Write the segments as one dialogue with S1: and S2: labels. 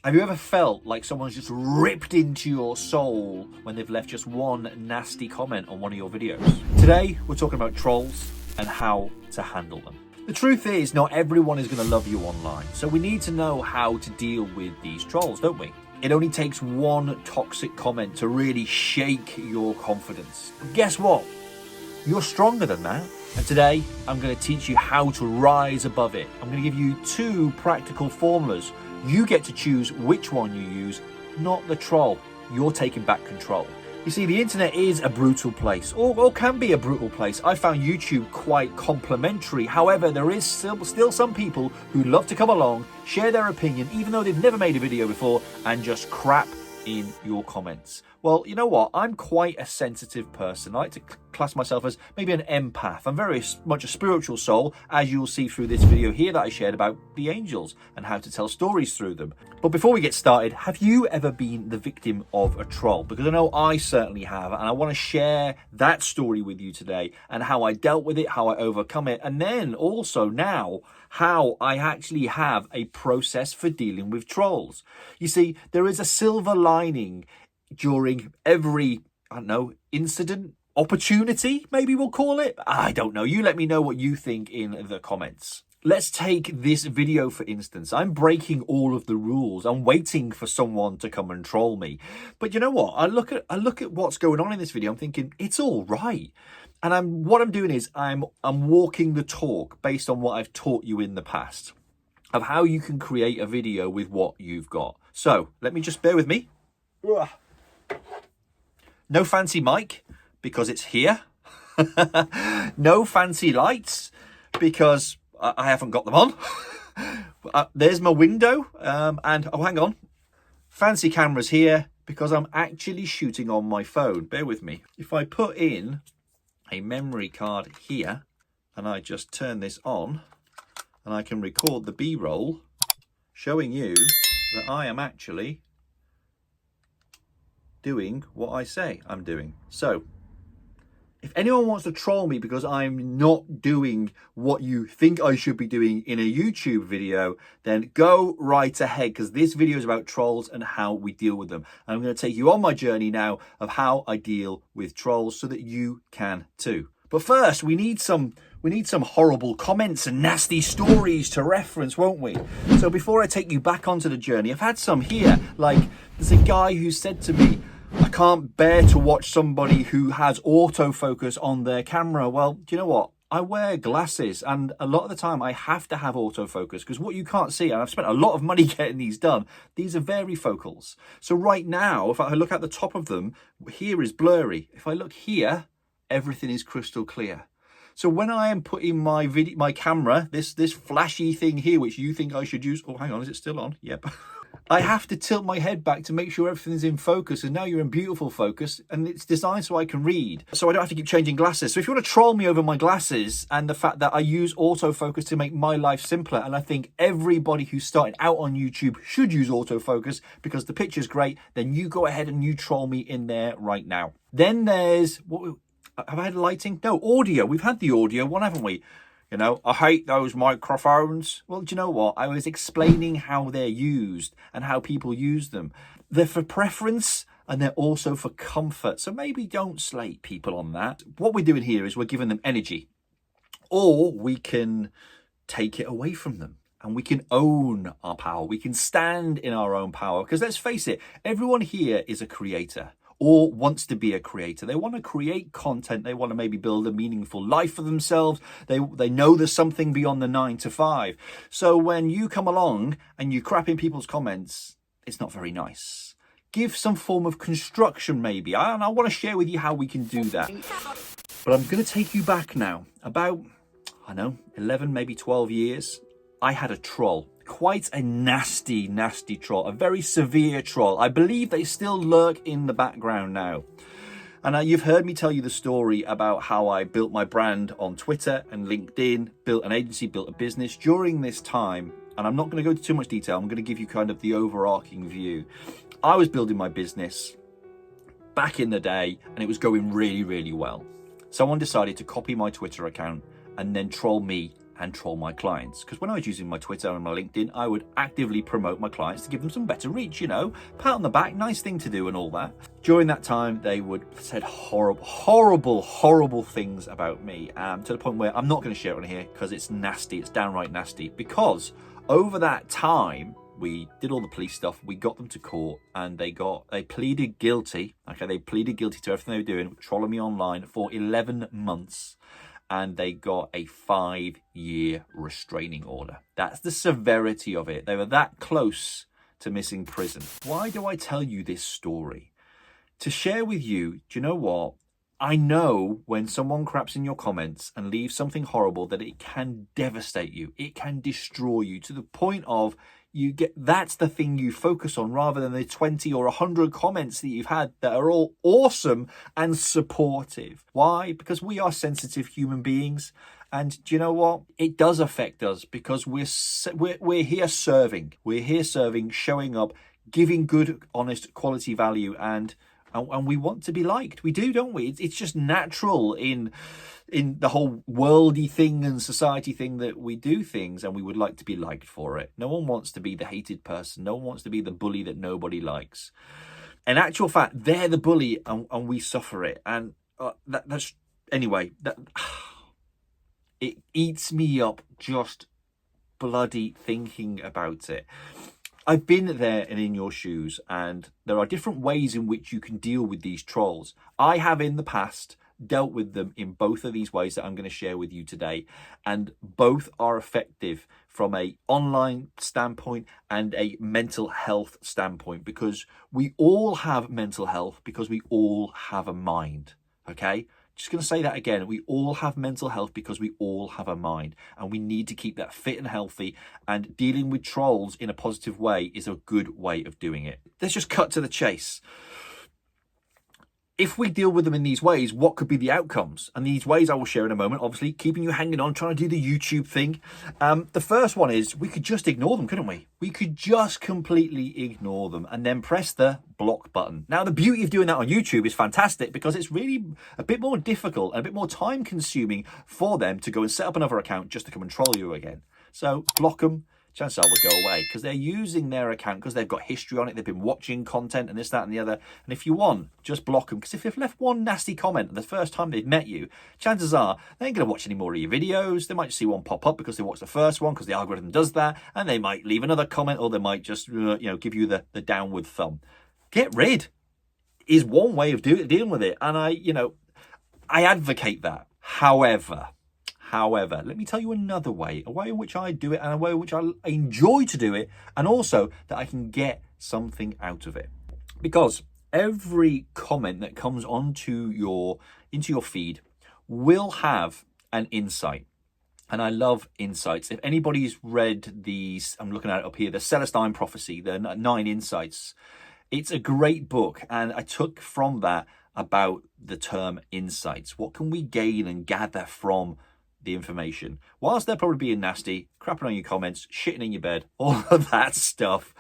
S1: Have you ever felt like someone's just ripped into your soul when they've left just one nasty comment on one of your videos? Today, we're talking about trolls and how to handle them. The truth is, not everyone is going to love you online, so we need to know how to deal with these trolls, don't we? It only takes one toxic comment to really shake your confidence. But guess what? You're stronger than that. And today, I'm going to teach you how to rise above it. I'm going to give you 2 practical formulas. You get to choose which one you use, not the troll. You're taking back control. You see, the internet is a brutal place, or can be a brutal place. I found YouTube quite complimentary. However, there is still some people who love to come along, share their opinion, even though they've never made a video before, and just crap in your comments. Well, you know what? I'm quite a sensitive person. I like to class myself as maybe an empath. I'm very much a spiritual soul, as you'll see through this video here that I shared about the angels and how to tell stories through them. But before we get started, have you ever been the victim of a troll? Because I know I certainly have, and I want to share that story with you today and how I dealt with it, how I overcome it, and then also now how I actually have a process for dealing with trolls. You see, there is a silver lining during every, I don't know, incident, opportunity, maybe we'll call it. I don't know. You let me know what you think in the comments. Let's take this video, for instance. I'm breaking all of the rules. I'm waiting for someone to come and troll me. But you know what? I look at what's going on in this video. I'm thinking, it's all right. And what I'm doing is I'm walking the talk based on what I've taught you in the past of how you can create a video with what you've got. So let me just bear with me. No fancy mic because it's here. No fancy lights because I haven't got them on. There's my window. And oh, hang on. Fancy cameras here because I'm actually shooting on my phone. Bear with me. If I put in a memory card here and I just turn this on and I can record the B-roll showing you that I am actually doing what I say I'm doing. So if anyone wants to troll me because I'm not doing what you think I should be doing in a YouTube video, then go right ahead, because this video is about trolls and how we deal with them. And I'm going to take you on my journey now of how I deal with trolls so that you can too. But first, we need some horrible comments and nasty stories to reference, won't we? So before I take you back onto the journey, I've had some here. Like, there's a guy who said to me, I can't bear to watch somebody who has autofocus on their camera. Well, do you know what? I wear glasses, and a lot of the time I have to have autofocus because what you can't see, and I've spent a lot of money getting these done, these are varifocals. So right now, if I look at the top of them, here is blurry. If I look here, everything is crystal clear. So when I am putting my camera, this flashy thing here, which you think I should use, oh, hang on, is it still on? Yep. I have to tilt my head back to make sure everything's in focus, and now you're in beautiful focus, and it's designed so I can read, so I don't have to keep changing glasses. So if you want to troll me over my glasses and the fact that I use autofocus to make my life simpler, and I think everybody who's starting out on YouTube should use autofocus because the picture's great, then you go ahead and you troll me in there right now. Then there's, what have I had lighting? No, audio. We've had the audio one, haven't we? You know, I hate those microphones. Well, do you know what? I was explaining how they're used and how people use them. They're for preference and they're also for comfort. So maybe don't slate people on that. What we're doing here is we're giving them energy, or we can take it away from them and we can own our power. We can stand in our own power, because let's face it, everyone here is a creator or wants to be a creator. They want to create content. They want to maybe build a meaningful life for themselves. They know there's something beyond the 9 to 5. So when you come along and you crap in people's comments, it's not very nice. Give some form of construction maybe. And I want to share with you how we can do that. But I'm going to take you back now. About, I know, 11, maybe 12 years. I had a troll. Quite a nasty troll, a very severe troll. I believe they still lurk in the background now. And you've heard me tell you the story about how I built my brand on Twitter and LinkedIn, built an agency, built a business during this time. And I'm not going to go into too much detail. I'm going to give you kind of the overarching view. I was building my business back in the day and it was going really, really well. Someone decided to copy my Twitter account and then troll me and troll my clients. Because when I was using my Twitter and my LinkedIn, I would actively promote my clients to give them some better reach, you know, pat on the back, nice thing to do and all that. During that time, they would said horrible things about me, to the point where I'm not going to share it on here because it's nasty. It's downright nasty. Because over that time, we did all the police stuff, we got them to court, and they pleaded guilty. Okay, they pleaded guilty to everything they were doing, trolling me online for 11 months. And they got a 5-year restraining order. That's the severity of it. They were that close to missing prison. Why do I tell you this story? To share with you, do you know what? I know when someone craps in your comments and leaves something horrible that it can devastate you. It can destroy you to the point of that's the thing you focus on rather than the 20 or 100 comments that you've had that are all awesome and supportive. Why? Because we are sensitive human beings. And do you know what? It does affect us because we're here serving. We're here serving, showing up, giving good, honest, quality value, and we want to be liked. We do, don't we? It's just natural in the whole worldy thing and society thing that we do things and we would like to be liked for it. No one wants to be the hated person. No one wants to be the bully that nobody likes. In actual fact, they're the bully and we suffer it. And it eats me up just bloody thinking about it. I've been there and in your shoes, and there are different ways in which you can deal with these trolls. I have in the past dealt with them in both of these ways that I'm going to share with you today, and both are effective from a online standpoint and a mental health standpoint, because we all have mental health because we all have a mind. Okay, just going to say that again. We all have mental health because we all have a mind, and we need to keep that fit and healthy, and dealing with trolls in a positive way is a good way of doing it. Let's just cut to the chase. If we deal with them in these ways, what could be the outcomes? And these ways I will share in a moment, obviously, keeping you hanging on, trying to do the YouTube thing. The first one is we could just ignore them, couldn't we? We could just completely ignore them and then press the block button. Now, the beauty of doing that on YouTube is fantastic because it's really a bit more difficult and a bit more time consuming for them to go and set up another account just to come and troll you again. So block them. Chances are will go away because they're using their account because they've got history on it. They've been watching content and this, that, and the other. And if you want, just block them, because if they've left one nasty comment the first time they've met you, chances are they ain't going to watch any more of your videos. They might see one pop up because they watched the first one because the algorithm does that, and they might leave another comment, or they might just give you the downward thumb. Get rid is one way of dealing with it, and I advocate that. However, let me tell you another way, a way in which I do it and a way in which I enjoy to do it, and also that I can get something out of it. Because every comment that comes into your feed will have an insight. And I love insights. If anybody's read these, I'm looking at it up here, the Celestine Prophecy, the 9 Insights, it's a great book. And I took from that about the term insights. What can we gain and gather from the information? Whilst they're probably being nasty, crapping on your comments, shitting in your bed, all of that stuff,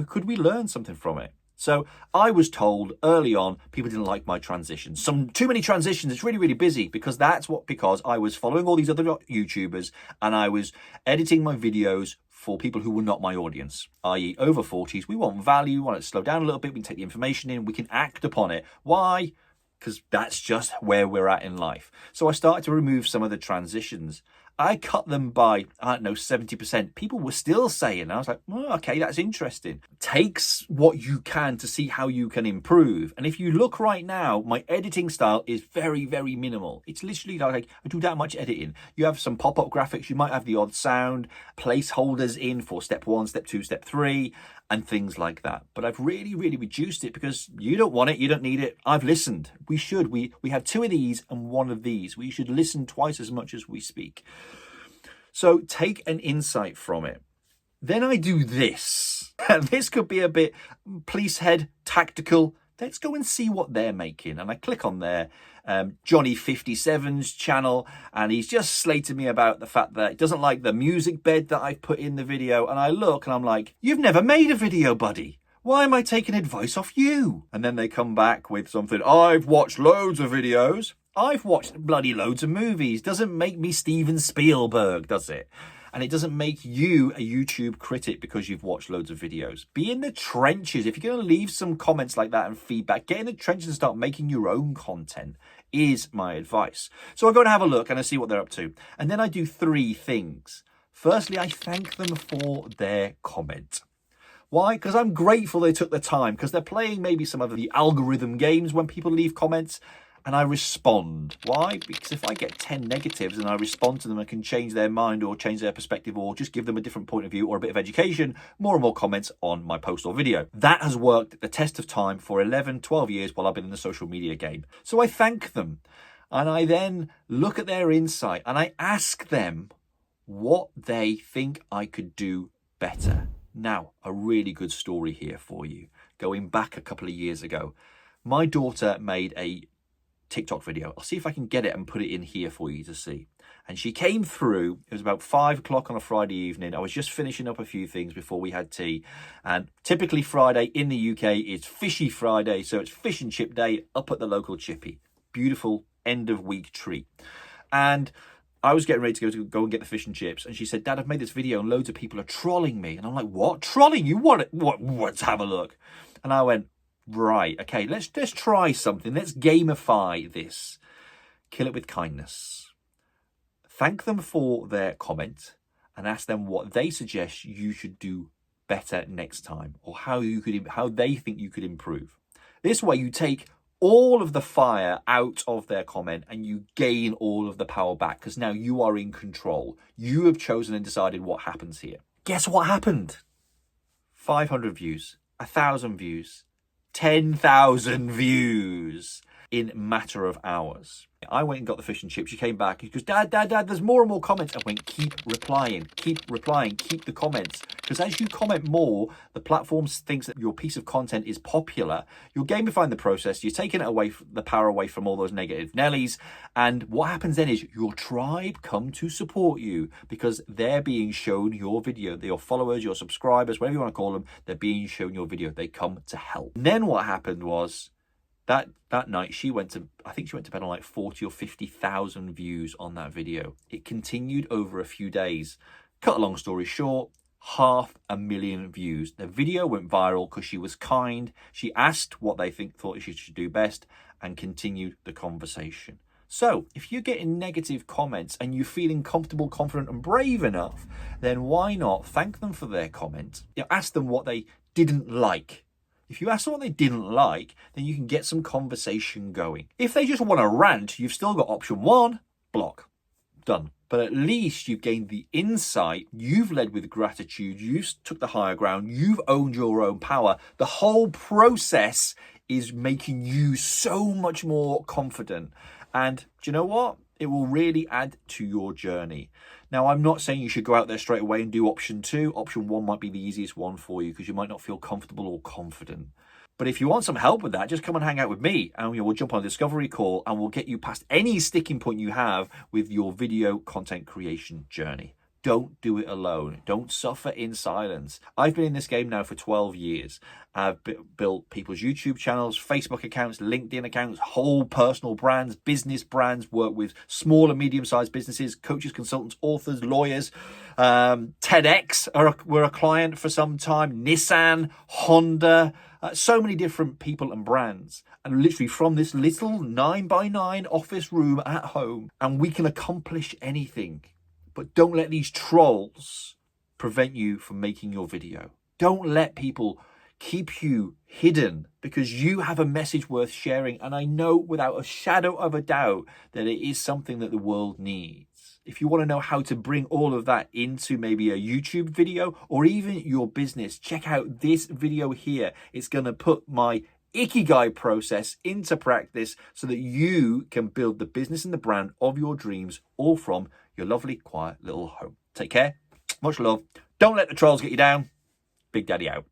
S1: could we learn something from it? So I was told early on, people didn't like my transitions. Too many transitions. It's really, really busy because I was following all these other YouTubers and I was editing my videos for people who were not my audience, i.e. over 40s. We want value, we want it to slow down a little bit. We can take the information in, we can act upon it. Why? Because that's just where we're at in life. So I started to remove some of the transitions. I cut them by, 70%. People were still saying, I was like, well, okay, that's interesting. Takes what you can to see how you can improve. And if you look right now, my editing style is very, very minimal. It's literally like I do that much editing. You have some pop-up graphics. You might have the odd sound, placeholders in for step 1, step 2, step 3, and things like that. But I've really, really reduced it because you don't want it. You don't need it. I've listened. We should. We have 2 of these and 1 of these. We should listen twice as much as we speak. So take an insight from it. Then I do this. This could be a bit police head tactical. Let's go and see what they're making. And I click on their Johnny 57's channel, and he's just slated me about the fact that he doesn't like the music bed that I've put in the video. And I look and I'm like, you've never made a video, buddy. Why am I taking advice off you? And then they come back with something. I've watched loads of videos. I've watched bloody loads of movies. Doesn't make me Steven Spielberg, does it? And it doesn't make you a YouTube critic because you've watched loads of videos. Be in the trenches. If you're going to leave some comments like that and feedback, get in the trenches and start making your own content is my advice. So I go and have a look and I see what they're up to. And then I do 3 things. Firstly, I thank them for their comment. Why? Because I'm grateful they took the time, because they're playing maybe some of the algorithm games when people leave comments, and I respond. Why? Because if I get 10 negatives and I respond to them, I can change their mind or change their perspective or just give them a different point of view or a bit of education, more and more comments on my post or video. That has worked the test of time for 11, 12 years while I've been in the social media game. So I thank them, and I then look at their insight and I ask them what they think I could do better. Now, a really good story here for you. Going back a couple of years ago, my daughter made a TikTok video. I'll see if I can get it and put it in here for you to see. And she came through, it was about 5 o'clock on a Friday evening. I was just finishing up a few things before we had tea. And typically Friday in the UK is Fishy Friday. So it's fish and chip day up at the local chippy. Beautiful end of week treat. And I was getting ready to go and get the fish and chips, and she said, "Dad, I've made this video and loads of people are trolling me." And I'm like, "What? Trolling you? What? Let's have a look." And I went, "Right, okay, let's try something. Let's gamify this. Kill it with kindness. Thank them for their comment and ask them what they suggest you should do better next time, or how they think you could improve. This way you take all of the fire out of their comment and you gain all of the power back, because now you are in control. You have chosen and decided what happens here." Guess what happened? 500 views, 1,000 views, 10,000 views in a matter of hours. I went and got the fish and chips. She came back. She goes, Dad, there's more and more comments. I went, keep replying, keep the comments. Because as you comment more, the platform thinks that your piece of content is popular. You're gamifying the process. You're taking it away, the power away from all those negative Nellies. And what happens then is your tribe come to support you, because they're being shown your video. Your followers, your subscribers, whatever you want to call them, they're being shown your video. They come to help. And then what happened was, that night I think she went to bed on like 40 or 50,000 views on that video. It continued over a few days. Cut a long story short, 500,000 views. The video went viral because she was kind. She asked what they thought she should do best and continued the conversation. So if you're getting negative comments and you're feeling comfortable, confident and brave enough, then why not thank them for their comment? Ask them what they didn't like. If you ask them what they didn't like, then you can get some conversation going. If they just want to rant, you've still got option 1, block. Done. But at least you've gained the insight. You've led with gratitude. You've took the higher ground. You've owned your own power. The whole process is making you so much more confident. And do you know what? It will really add to your journey. Now, I'm not saying you should go out there straight away and do option 2. Option 1 might be the easiest one for you because you might not feel comfortable or confident. But if you want some help with that, just come and hang out with me and we'll jump on a discovery call and we'll get you past any sticking point you have with your video content creation journey. Don't do it alone. Don't suffer in silence. I've been in this game now for 12 years. I've built people's YouTube channels, Facebook accounts, LinkedIn accounts, whole personal brands, business brands, work with small and medium-sized businesses, coaches, consultants, authors, lawyers. TEDx were a client for some time, Nissan, Honda, so many different people and brands. And literally from this little 9x9 office room at home, and we can accomplish anything. But don't let these trolls prevent you from making your video. Don't let people keep you hidden, because you have a message worth sharing. And I know without a shadow of a doubt that it is something that the world needs. If you want to know how to bring all of that into maybe a YouTube video or even your business, check out this video here. It's going to put my Ikigai process into practice so that you can build the business and the brand of your dreams, all from your lovely, quiet little home. Take care. Much love. Don't let the trolls get you down. Big Daddy out.